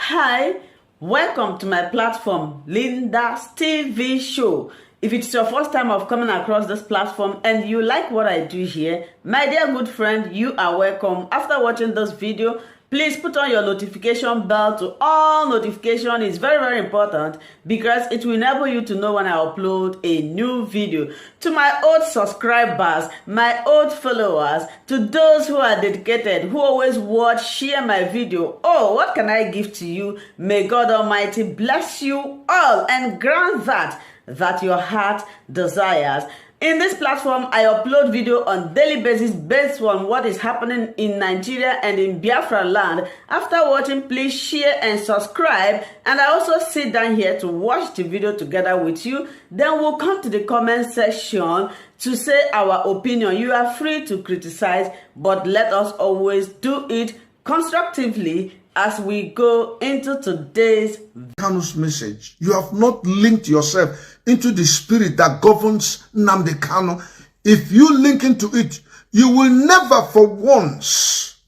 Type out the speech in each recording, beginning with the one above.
Hi, welcome to my platform, LYNDA'S TV show. If it's your first time of coming across this platform and you like what I do here, my dear good friend, you are welcome. After watching this video, please put on your notification bell to all notification. It's very important because it will enable you to know when I upload a new video. To my old subscribers, my old followers, to those who are dedicated, who always watch, share my video, oh, what can I give to you? May God Almighty bless you all and grant that your heart desires. In this platform, I upload video on daily basis based on what is happening in Nigeria and in Biafra land. After watching, please share and subscribe. And I also sit down here to watch the video together with you. Then we'll come to the comment section to say our opinion. You are free to criticize, but let us always do it constructively as we go into today's Kanu's message. You have not linked yourself into the spirit that governs Nnamdi Kanu. If you link into it, you will never for once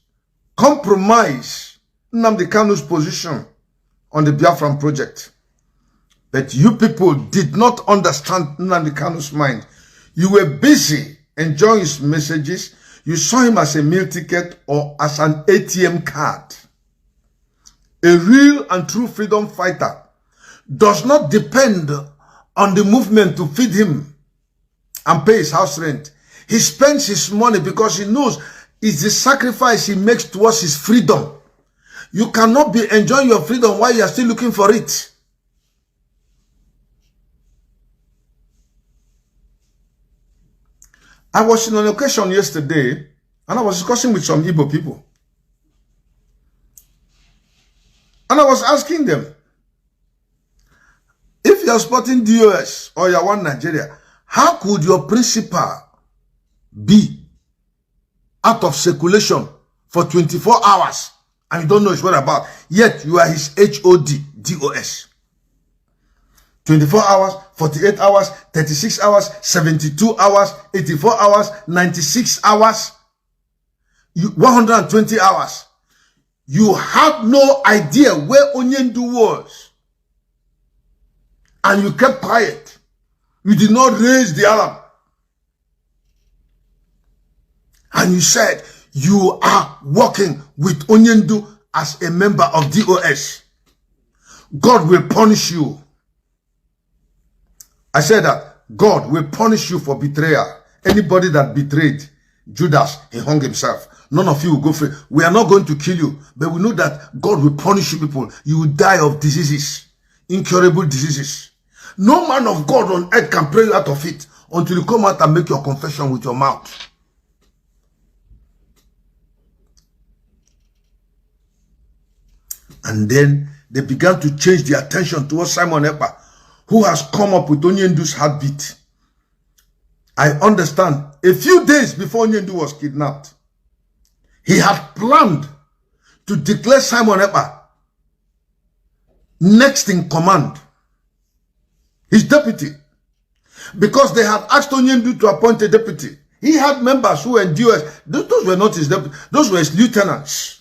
compromise Nnamdi Kanu's position on the Biafran project. But you people did not understand Nnamdi Kanu's mind. You were busy enjoying his messages. You saw him as a meal ticket or as an ATM card. A real and true freedom fighter does not depend on the movement to feed him and pay his house rent. He spends his money because he knows it's the sacrifice he makes towards his freedom. You cannot be enjoying your freedom while you are still looking for it. I was in an occasion yesterday and I was discussing with some Igbo people. And I was asking them, if you are supporting DOS or you are one Nigeria, how could your principal be out of circulation for 24 hours and you don't know his whereabouts, yet you are his HOD, DOS? 24 hours, 48 hours, 36 hours, 72 hours, 84 hours, 96 hours, 120 hours. You had no idea where Onyendu was. And you kept quiet. You did not raise the alarm. And you said, you are working with Onyendu as a member of DOS. God will punish you. I said that God will punish you for betrayal. Anybody that betrayed Judas, he hung himself. None of you will go free. We are not going to kill you, but we know that God will punish you people. You will die of diseases, incurable diseases. No man of God on earth can pray you out of it until you come out and make your confession with your mouth. And then they began to change the attention towards Simon Ekpa, who has come up with Onyendu's heartbeat. I understand. A few days before Onyendu was kidnapped, he had planned to declare Simon Ekpa next in command, his deputy, because they had asked Onyendu to appoint a deputy. He had members who were in DOS. Those were not his deputy, those were his lieutenants.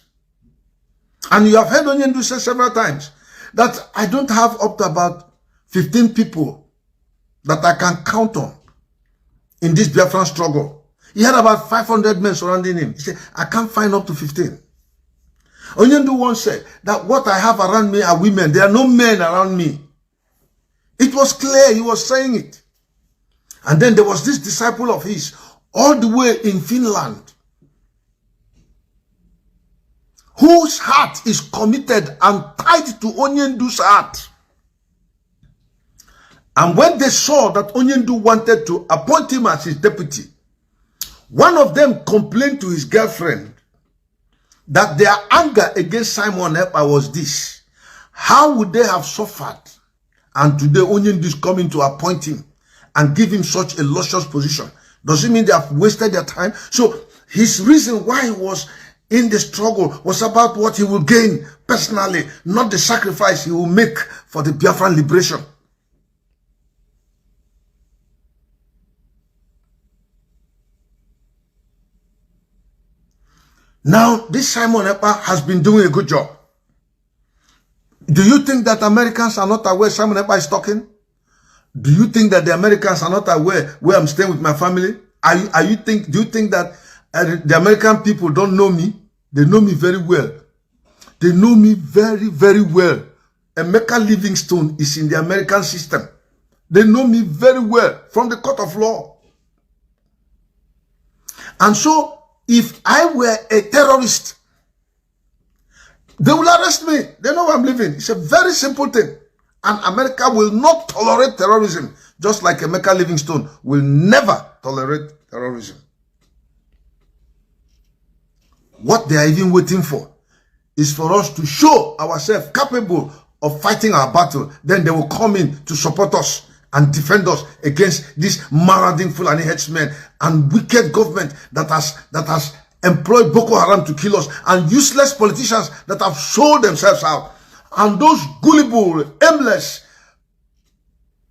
And you have heard Onyendu say several times that I don't have up to about 15 people that I can count on in this Biafran struggle. He had about 500 men surrounding him. He said, I can't find up to 15. Onyendu once said that what I have around me are women. There are no men around me. It was clear. He was saying it. And then there was this disciple of his all the way in Finland, whose heart is committed and tied to Onyendu's heart. And when they saw that Onyendu wanted to appoint him as his deputy, one of them complained to his girlfriend that their anger against Simon Ekpa was this: how would they have suffered? And today Onyendu is coming to appoint him and give him such a luscious position. Does it mean they have wasted their time? So his reason why he was in the struggle was about what he will gain personally, not the sacrifice he will make for the Biafran liberation. Now, this Simon Ekpa has been doing a good job. Do you think that Americans are not aware Simon Ekpa is talking? Do you think that the Americans are not aware where I'm staying with my family? Do you think that the American people don't know me? They know me very well. They know me very, very well. Emeka Livingstone is in the American system. They know me very well from the court of law. And so, if I were a terrorist, they will arrest me. They know where I'm living. It's a very simple thing. And America will not tolerate terrorism, just like Emeka Livingstone will never tolerate terrorism. What they are even waiting for is for us to show ourselves capable of fighting our battle. Then they will come in to support us and defend us against this marauding Fulani headsmen and wicked government that has employed Boko Haram to kill us, and useless politicians that have sold themselves out, and those gullible, aimless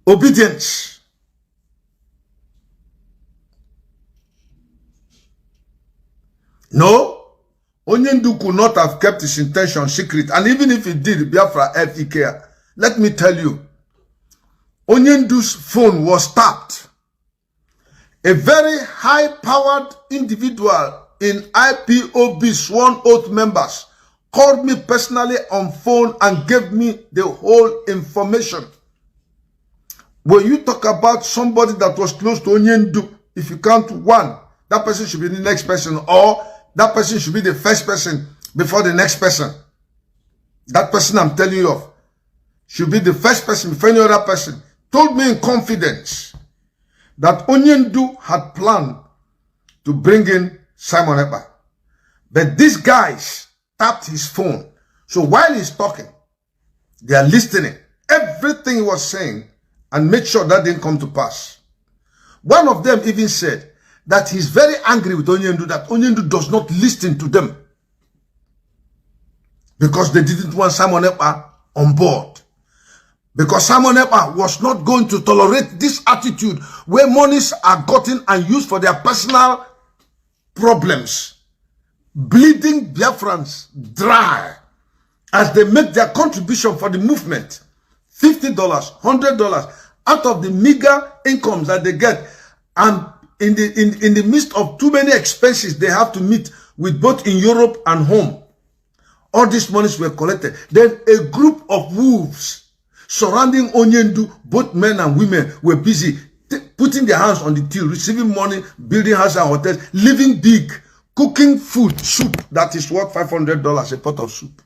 obedience. No, Onyendu could not have kept his intention secret, and even if he did, Biafra FEK. Let me tell you, Onyendu's phone was tapped. A very high-powered individual in IPOB sworn oath members called me personally on phone and gave me the whole information. When you talk about somebody that was close to Onyendu, if you count one, that person should be the next person, or that person should be the first person before the next person. That person I'm telling you of should be the first person before any other person. Told me in confidence that Onyendu had planned to bring in Simon Ekpa. But these guys tapped his phone. So while he's talking, they are listening. Everything he was saying, and made sure that didn't come to pass. One of them even said that he's very angry with Onyendu, that Onyendu does not listen to them because they didn't want Simon Ekpa on board. Because Simon Ekpa was not going to tolerate this attitude where monies are gotten and used for their personal problems, bleeding Biafrans dry as they make their contribution for the movement. $50, $100 out of the meager incomes that they get, and in the midst of too many expenses they have to meet with both in Europe and home. All these monies were collected. Then a group of wolves surrounding Onyendu, both men and women, were busy putting their hands on the till, receiving money, building houses and hotels, living big, cooking food, soup that is worth $500 a pot of soup.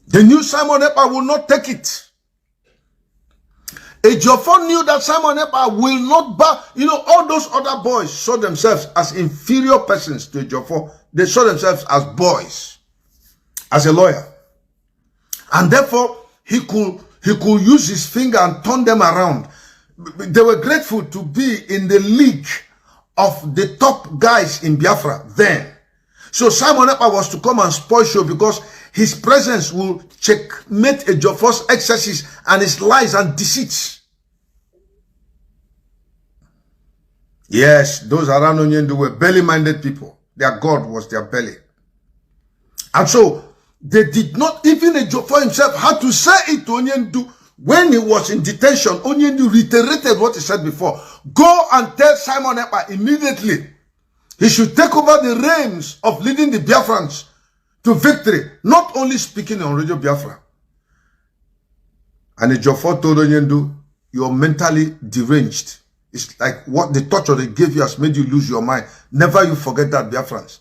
They knew Simon Ekpa will not take it. Ejiofor knew that Simon Ekpa will not bow. You know, all those other boys saw themselves as inferior persons to Ejiofor. They saw themselves as boys, as a lawyer. And therefore, he could use his finger and turn them around. They were grateful to be in the league of the top guys in Biafra then. So Simon Ekpa was to come and spoil show because his presence will checkmate Ejiofor's excesses and his lies and deceits. Yes, those around Onyendu were belly-minded people. Their God was their belly. And so, they did not, even Ejiofor himself had to say it to Onyendu when he was in detention. Onyendu reiterated what he said before. Go and tell Simon Ekpa immediately he should take over the reins of leading the Biafrans to victory, not only speaking on Radio Biafra. And Ejiofor told Onyendu, you're mentally deranged. It's like what the torture they gave you has made you lose your mind. Never you forget that, Biafrans.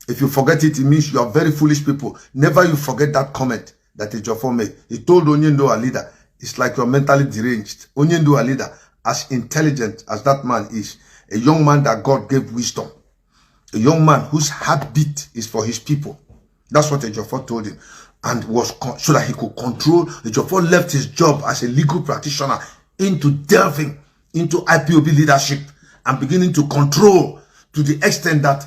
If you forget it, it means you are very foolish people. Never you forget that comment that Ejiofor made. He told Onyendu, our leader, it's like you're mentally deranged. Onyendu, our leader, as intelligent as that man is, a young man that God gave wisdom, a young man whose heartbeat is for his people. That's what Ejiofor told him, and was so that he could control. Ejiofor left his job as a legal practitioner into delving into IPOB leadership and beginning to control to the extent that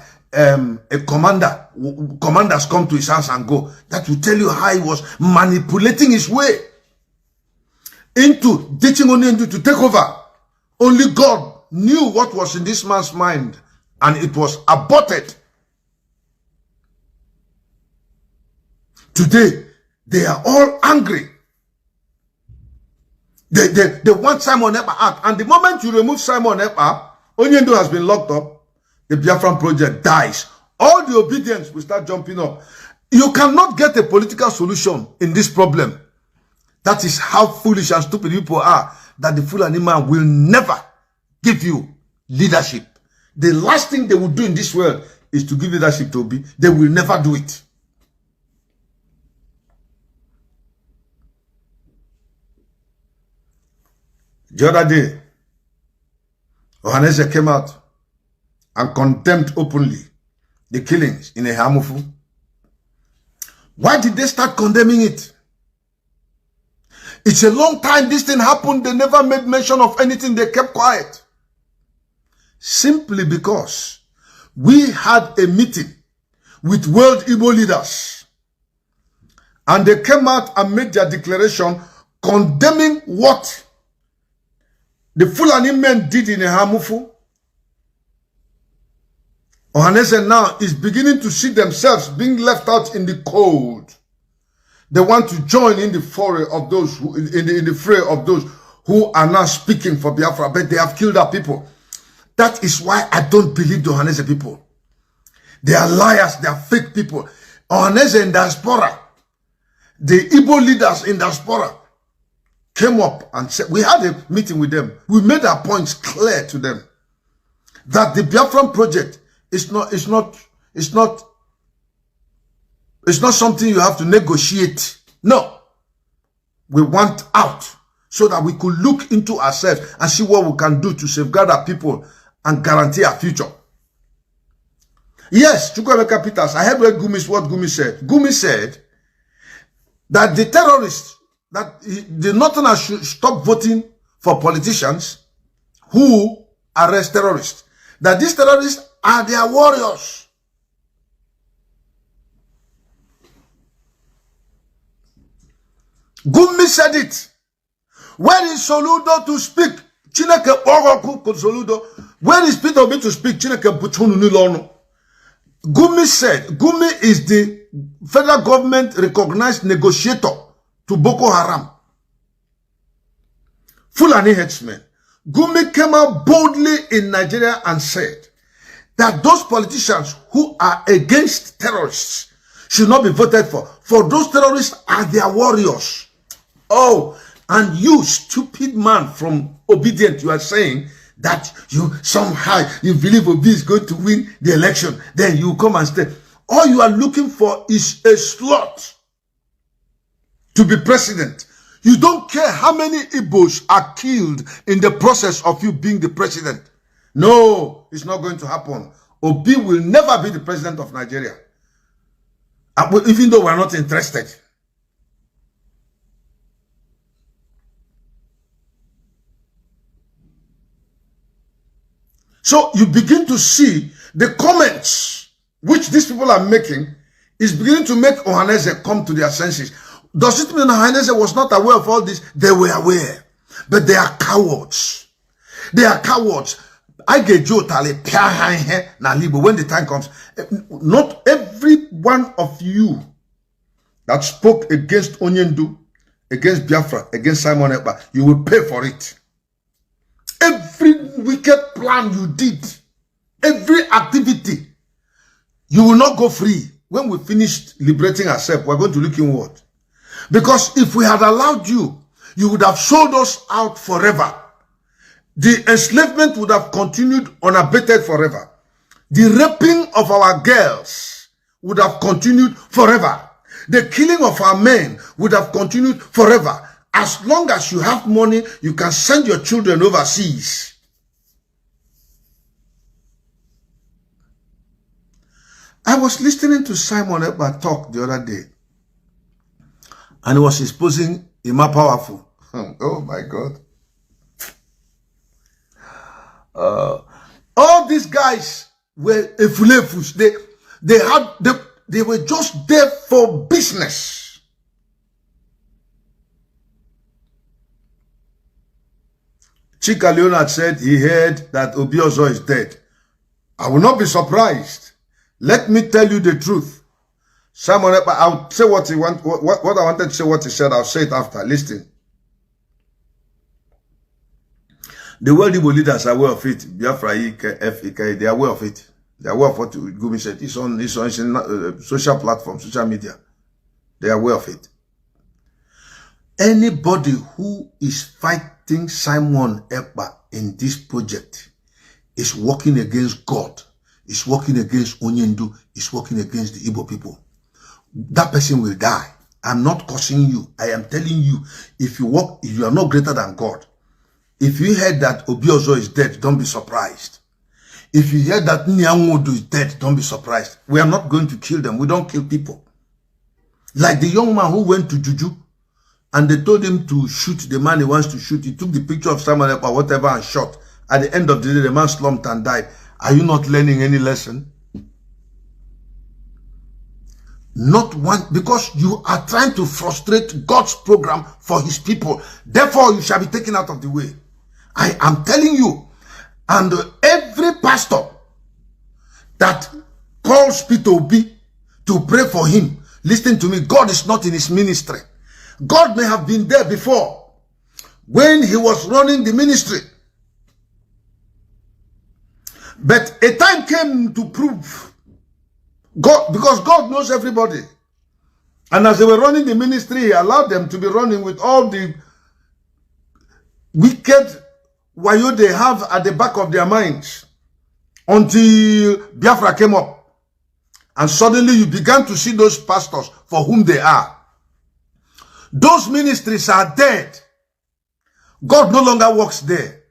commanders come to his house and go. That will tell you how he was manipulating his way into teaching Onyendu to take over. Only God knew what was in this man's mind, and it was aborted. Today, They are all angry. They want Simon Ekpa out. And the moment you remove Simon Ekpa, Onyendo has been locked up. The Biafran project dies. All the obedience will start jumping up. You cannot get a political solution in this problem. That is how foolish and stupid people are, that the Fulani man will never give you leadership. The last thing they will do in this world is to give leadership to Obi. They will never do it. The other day, Ohaneze came out and condemned openly the killings in Ehamufu. Why did they start condemning it? It's a long time this thing happened. They never made mention of anything. They kept quiet. Simply because we had a meeting with World Igbo leaders. And they came out and made their declaration condemning what the Fulani men did in Ehamufu. Ohaneze now is beginning to see themselves being left out in the cold. They want to join in the foray of those who, in the fray of those who are now speaking for Biafra, but they have killed our people. That is why I don't believe the Ohaneze people. They are liars. They are fake people. Ohaneze in diaspora, the Igbo leaders in diaspora, came up and said, we had a meeting with them. We made our points clear to them that the Biafran project is not something you have to negotiate. No. We want out so that we could look into ourselves and see what we can do to safeguard our people and guarantee our future. Yes, Chukwuemeka Peters, I heard what Gumi said. Gumi said that the terrorists, that the Northerners should stop voting for politicians who arrest terrorists. That these terrorists are their warriors. Gumi said it. Where is Soludo to speak? Chineke Oroku Soludo. Where is Peter Obi to speak? Chineke Buchunu Nilono. Gumi said, Gumi is the federal government recognized negotiator to Boko Haram. Fulani headsmen. Gumi came out boldly in Nigeria and said that those politicians who are against terrorists should not be voted for those terrorists are their warriors. Oh, and you stupid man from Obedient, you are saying that you somehow you believe Obi is going to win the election. Then you come and stay. All you are looking for is a slot to be president. You don't care how many Igbos are killed in the process of you being the president. No, it's not going to happen. Obi will never be the president of Nigeria. Even though we're not interested. So you begin to see the comments which these people are making is beginning to make Ohaneze come to their senses. Does it mean Ohaneze was not aware of all this? They were aware. But they are cowards. They are cowards. I get you tali na libo when the time comes. Not every one of you that spoke against Onyendu, against Biafra, against Simon Ekpa, you will pay for it. Every wicked plan you did, every activity, you will not go free. When we finished liberating ourselves, we're going to look inward. Because if we had allowed you, you would have sold us out forever. The enslavement would have continued unabated forever. The raping of our girls would have continued forever. The killing of our men would have continued forever. As long as you have money, you can send your children overseas. I was listening to Simon Ekpa talk the other day. And he was exposing Ima Powerful. Oh my God. All these guys were efulefus. They were just there for business. Chika Leonard said he heard that Obiozo is dead. I will not be surprised. Let me tell you the truth. Simon Ekpa, I'll say what he want, what I wanted to say, what he said, I'll say it after. Listen. The world Igbo leaders are aware of it. Biafra, FEK, they are aware of it. They are aware of what Gumi said. It's on social platforms, social media. They are aware of it. Anybody who is fighting Simon Ekpa in this project is working against God, is working against Onyendu, is working against the Igbo people. That person will die. I'm not cursing you. I am telling you, if you are not greater than God. If you heard that Obiozo is dead, don't be surprised. If you hear that Nyangodu is dead, don't be surprised. We are not going to kill them. We don't kill people. Like the young man who went to Juju and they told him to shoot the man he wants to shoot. He took the picture of Simon Ekpa or whatever and shot. At the end of the day, the man slumped and died. Are you not learning any lesson? Not one, because you are trying to frustrate God's program for his people. Therefore, you shall be taken out of the way. I am telling you, and every pastor that calls Peter Obi to pray for him, listen to me, God is not in his ministry. God may have been there before when he was running the ministry. But a time came to prove God, because God knows everybody. And as they were running the ministry, he allowed them to be running with all the wicked wayo they have at the back of their minds until Biafra came up. And suddenly you began to see those pastors for whom they are. Those ministries are dead. God no longer works there.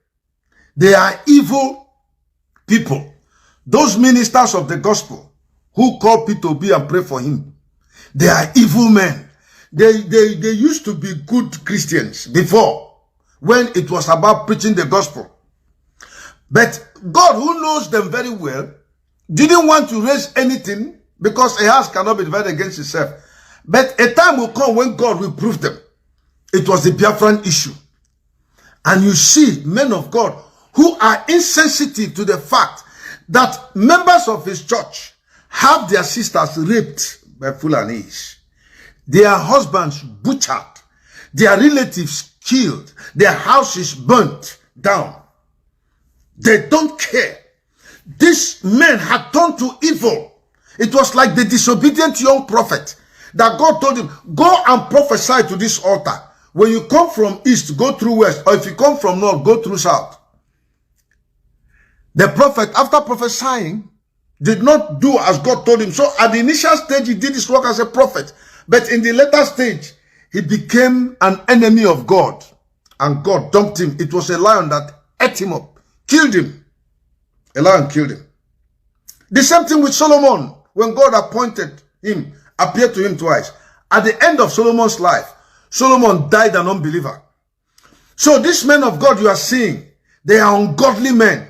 They are evil people. Those ministers of the gospel who call Peter Obi and pray for him, they are evil men. They used to be good Christians before, when it was about preaching the gospel. But God, who knows them very well, didn't want to raise anything, because a house cannot be divided against itself. But a time will come when God will prove them. It was the Biafran issue. And you see men of God who are insensitive to the fact that members of his church have their sisters raped by Fulanis, their husbands butchered, their relatives killed, their houses burnt down. They don't care. These men had turned to evil. It was like the disobedient young prophet that God told him, go and prophesy to this altar. When you come from east, go through west, or if you come from north, go through south. The prophet, after prophesying, did not do as God told him. So at the initial stage, he did his work as a prophet. But in the later stage, he became an enemy of God. And God dumped him. It was a lion that ate him up, killed him. A lion killed him. The same thing with Solomon. When God appointed him, appeared to him twice. At the end of Solomon's life, Solomon died an unbeliever. So these men of God you are seeing, they are ungodly men.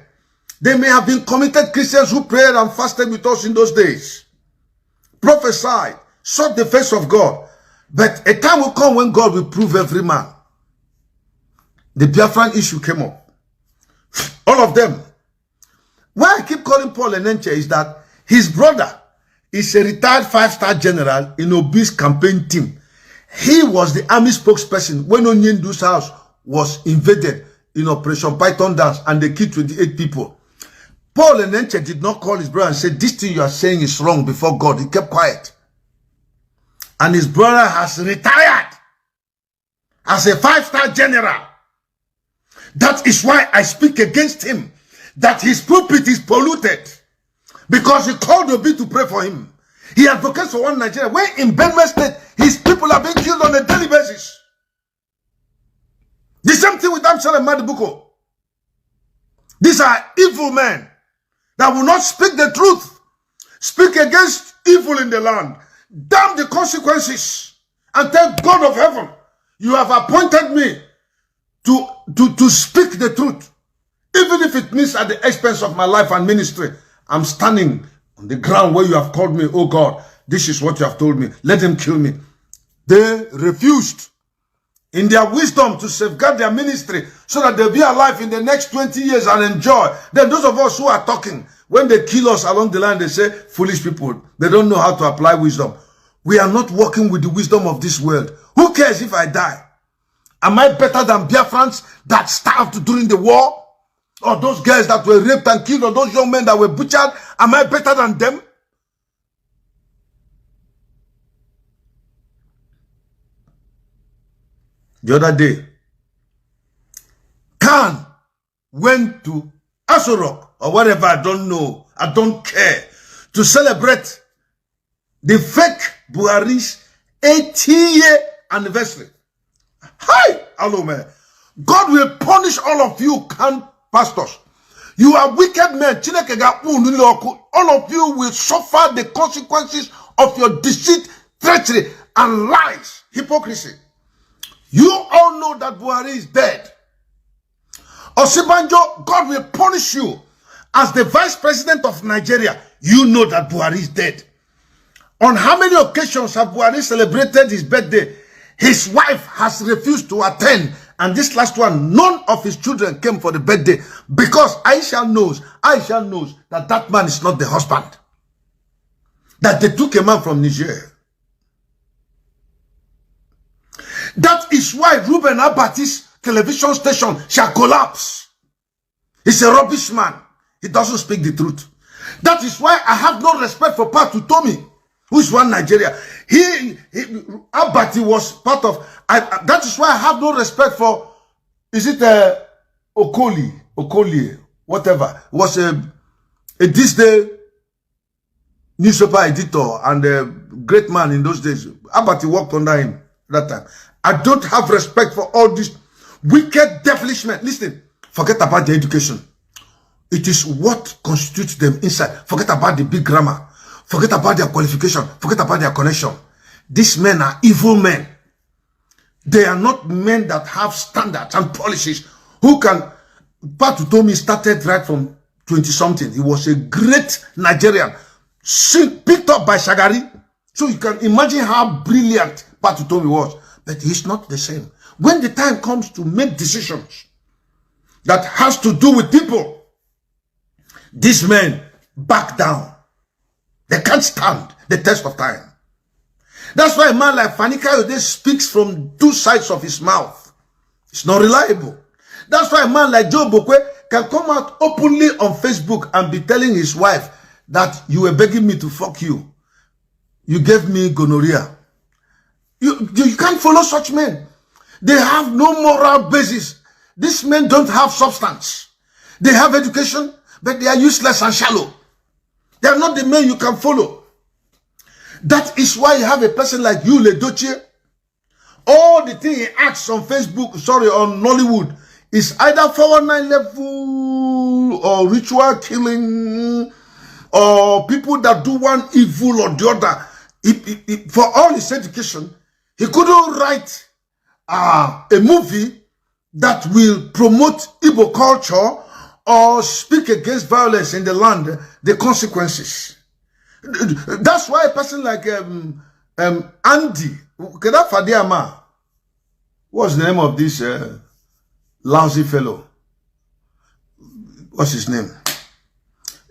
They may have been committed Christians who prayed and fasted with us in those days, prophesied, sought the face of God. But a time will come when God will prove every man. The Biafran issue came up. All of them. Why I keep calling Paul Enenche is that his brother is a retired 5-star general in Obi's campaign team. He was the army spokesperson when Onyendu's house was invaded in Operation Python Dance and they killed 28 people. Paul Enenche did not call his brother and say, this thing you are saying is wrong before God. He kept quiet. And his brother has retired as a 5-star general. That is why I speak against him. That his pulpit is polluted. Because he called Obi to pray for him. He advocates for one Nigeria. When in Benue State, his people are being killed on a daily basis. The same thing with Amsel and Madibuko. These are evil men that will not speak the truth. Speak against evil in the land. Damn the consequences. And thank God of heaven, you have appointed me to speak the truth. Even if it means at the expense of my life and ministry. I'm standing on the ground where you have called me. Oh God, this is what you have told me. Let them kill me. They refused in their wisdom to safeguard their ministry so that they'll be alive in the next 20 years and enjoy. Then those of us who are talking, when they kill us along the line, they say, foolish people, they don't know how to apply wisdom. We are not working with the wisdom of this world. Who cares if I die? Am I better than Biafrans that starved during the war? Or those girls that were raped and killed? Or those young men that were butchered? Am I better than them? The other day, Khan went to Asorok or whatever, I don't know, I don't care, to celebrate the fake Buhari's 80-year anniversary. Hi, hello man. God will punish all of you, Khan pastors. You are wicked men. All of you will suffer the consequences of your deceit, treachery, and lies, hypocrisy. You all know that Buhari is dead. Osibanjo, God will punish you. As the vice president of Nigeria, you know that Buhari is dead. On how many occasions have Buhari celebrated his birthday? His wife has refused to attend. And this last one, none of his children came for the birthday. Because Aisha knows that that man is not the husband. That they took a man from Niger. That is why Ruben Alberti's television station shall collapse. He's a rubbish man. He doesn't speak the truth. That is why I have no respect for Patutomi, who is one Nigeria. Alberti was part of. That is why I have no respect for. Is it Okoli, whatever? Was a this day newspaper editor and a great man in those days. Alberti worked under him that time. I don't have respect for all this wicked devilish men. Listen, forget about the education. It is what constitutes them inside. Forget about the big grammar. Forget about their qualification. Forget about their connection. These men are evil men. They are not men that have standards and policies. Who can... Patutomi started right from 20-something. He was a great Nigerian. Picked up by Shagari. So you can imagine how brilliant Patutomi was. But he's not the same. When the time comes to make decisions that has to do with people, these men back down. They can't stand the test of time. That's why a man like Fani Kayode speaks from two sides of his mouth. It's not reliable. That's why a man like Joe Bokwe can come out openly on Facebook and be telling his wife that you were begging me to fuck you. You gave me gonorrhea. You can't follow such men. They have no moral basis. These men don't have substance. They have education, but they are useless and shallow. They are not the men you can follow. That is why you have a person like you, Ledochie. All the thing he acts on Facebook, on Nollywood, is either 419 level or ritual killing or people that do one evil or the other. For all his education, he couldn't write a movie that will promote Igbo culture or speak against violence in the land, the consequences. That's why a person like Andy, what's the name of this lousy fellow? What's his name?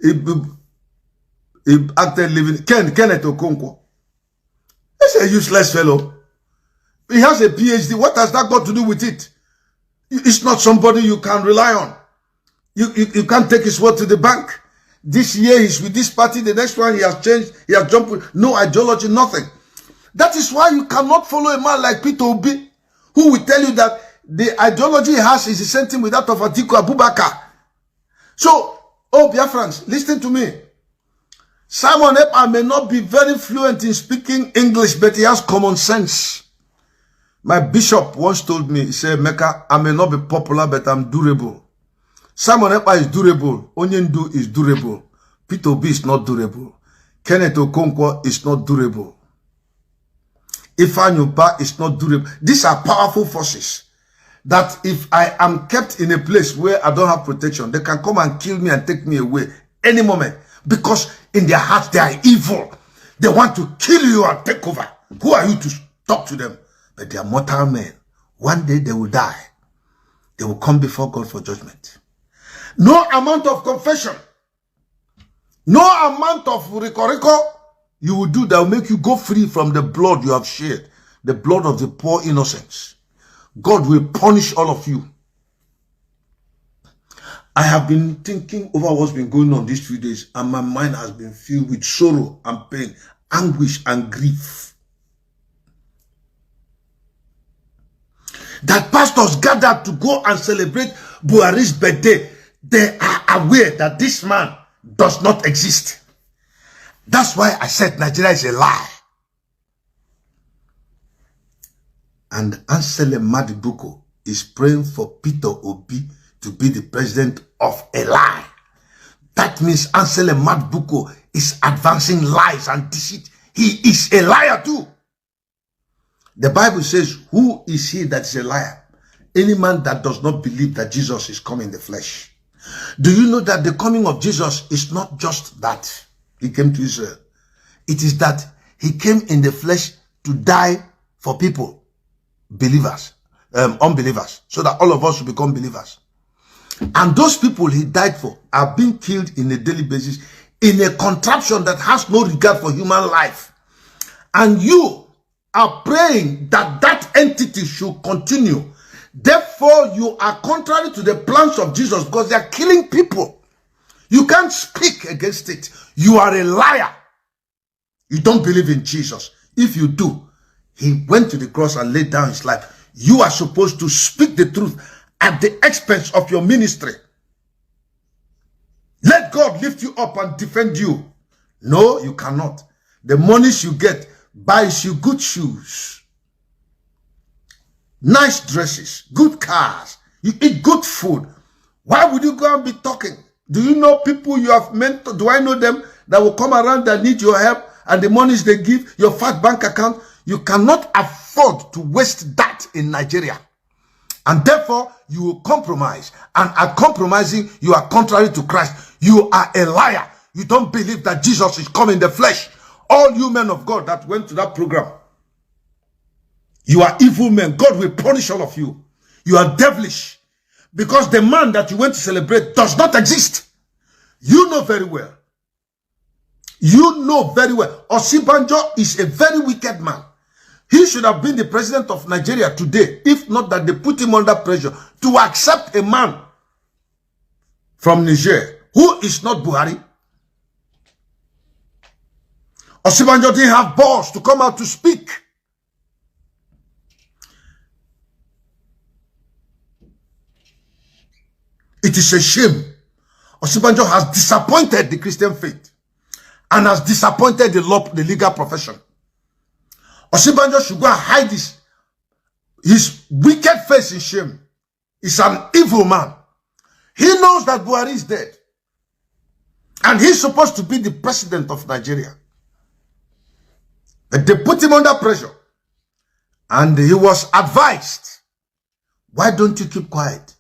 He acted living Kenneth Okonkwo. He's a useless fellow. He has a PhD. What has that got to do with it? It's not somebody you can rely on. You can't take his word to the bank. This year he's with this party. The next one he has changed. He has jumped with no ideology, nothing. That is why you cannot follow a man like Peter Obi, who will tell you that the ideology he has is the same thing with that of Atiku Abubakar. So, Biafrans, listen to me. Simon Ekpa may not be very fluent in speaking English, but he has common sense. My bishop once told me, he said, Mecca, I may not be popular, but I'm durable. Simon Ekpa is durable. Onyendu is durable. Peter Obi is not durable. Kenneth Okonkwo is not durable. Ifeanyi Ubah is not durable. These are powerful forces that if I am kept in a place where I don't have protection, they can come and kill me and take me away any moment. Because in their hearts, they are evil. They want to kill you and take over. Who are you to talk to them? But they are mortal men. One day they will die. They will come before God for judgment. No amount of confession, no amount of rikoriko you will do that will make you go free from the blood you have shed, the blood of the poor innocents. God will punish all of you. I have been thinking over what's been going on these few days, and my mind has been filled with sorrow and pain, anguish and grief. That pastors gathered to go and celebrate Buhari's birthday, they are aware that this man does not exist. That's why I said Nigeria is a lie. And Ansele Madibuko is praying for Peter Obi to be the president of a lie. That means Ansele Madibuko is advancing lies and deceit. He is a liar too. The Bible says, who is he that is a liar? Any man that does not believe that Jesus is coming in the flesh. Do you know that the coming of Jesus is not just that he came to Israel? It is that he came in the flesh to die for people, believers, unbelievers, so that all of us will become believers. And those people he died for are being killed in a daily basis in a contraption that has no regard for human life. And you are praying that that entity should continue. Therefore, you are contrary to the plans of Jesus because they are killing people. You can't speak against it. You are a liar. You don't believe in Jesus. If you do, he went to the cross and laid down his life. You are supposed to speak the truth at the expense of your ministry. Let God lift you up and defend you. No, you cannot. The monies you get buys you good shoes, nice dresses, good cars. You eat good food. Why would you go and be talking? Do you know people you have mentored? Do I know them that will come around that need your help and the monies they give, your fat bank account? You cannot afford to waste that in Nigeria. And therefore, you will compromise. And at compromising, you are contrary to Christ. You are a liar. You don't believe that Jesus is coming in the flesh. All you men of God that went to that program, you are evil men. God will punish all of you. You are devilish. Because the man that you went to celebrate does not exist. You know very well. You know very well. Osinbajo is a very wicked man. He should have been the president of Nigeria today, if not that they put him under pressure to accept a man from Niger who is not Buhari. Osinbajo didn't have balls to come out to speak. It is a shame. Osinbajo has disappointed the Christian faith and has disappointed the legal profession. Osinbajo should go and hide his wicked face in shame. He's an evil man. He knows that Buhari is dead. And he's supposed to be the president of Nigeria. But they put him under pressure. And he was advised, why don't you keep quiet?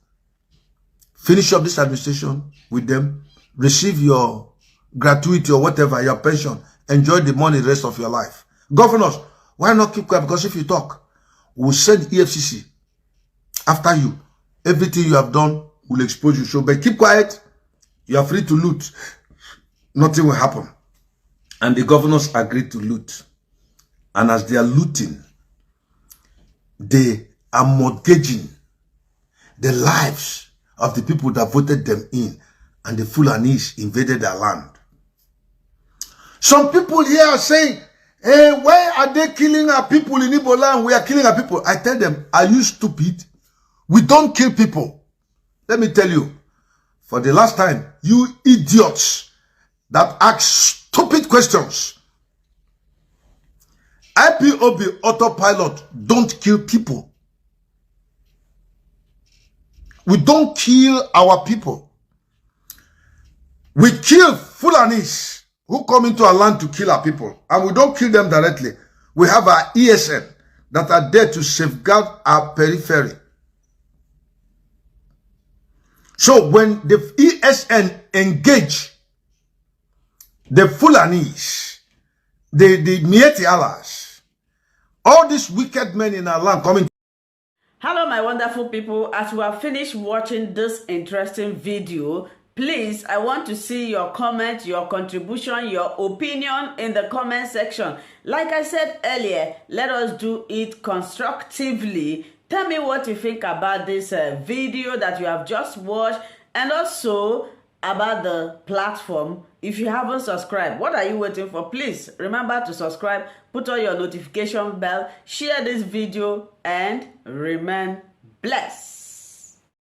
Finish up this administration with them. Receive your gratuity or whatever, your pension. Enjoy the money the rest of your life. Governors, why not keep quiet? Because if you talk, we'll send EFCC after you. Everything you have done will expose you. So, but keep quiet. You are free to loot. Nothing will happen. And the governors agreed to loot. And as they are looting, they are mortgaging the lives of the people that voted them in, and the Fulanis invaded their land. Some people here are saying, hey, why are they killing our people in Igbo land? We are killing our people. I tell them, are you stupid? We don't kill people. Let me tell you, for the last time, you idiots that ask stupid questions, IPOB autopilot don't kill people. We don't kill our people. We kill Fulanis who come into our land to kill our people. And we don't kill them directly. We have our ESN that are there to safeguard our periphery. So when the ESN engage the Fulanis, the Mieti Allahs, all these wicked men in our land coming. Hello, my wonderful people. As we have finished watching this interesting video, Please, I want to see your comment, your contribution, your opinion in the comment section. Like I said earlier, let us do it constructively. Tell me what you think about this video that you have just watched, and also about the platform. If you haven't subscribed, what are you waiting for? Please remember to subscribe, put on your notification bell, share this video, and remain blessed.